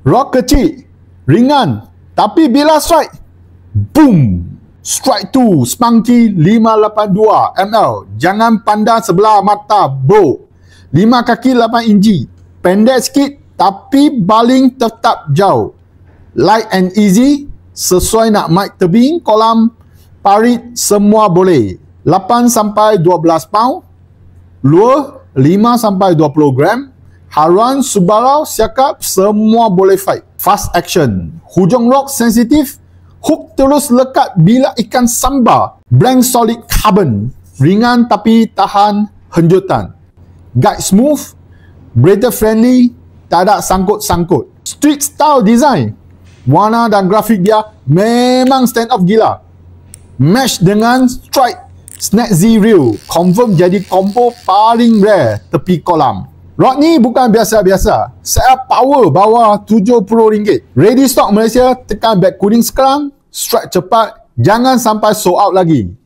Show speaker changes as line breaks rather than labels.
Rock kecil, ringan, tapi bila strike, boom! Strike 2, Spunky 582 ml. Jangan pandang sebelah mata, bro. 5 kaki 8 inci. Pendek sikit, tapi baling tetap jauh. Light and easy, sesuai nak mic tebing, kolam, parit, semua boleh. 8 sampai 12 pound. Lure 5 sampai 20 gram. Haruan, subarau, siakap, semua boleh fight. Fast action. Hujung rock sensitif. Hook terus lekat bila ikan sambar. Blank solid carbon. Ringan tapi tahan henjutan. Guide smooth. Breather friendly. Tak ada sangkut-sangkut. Street style design. Warna dan grafik dia memang stand off gila. Match dengan Strike Snack Z Reel. Confirm jadi combo paling rare tepi kolam. Rod ni bukan biasa-biasa. Saya power bawah RM70. Ready stock Malaysia, tekan back kuning sekarang. Strike cepat, jangan sampai sold out lagi.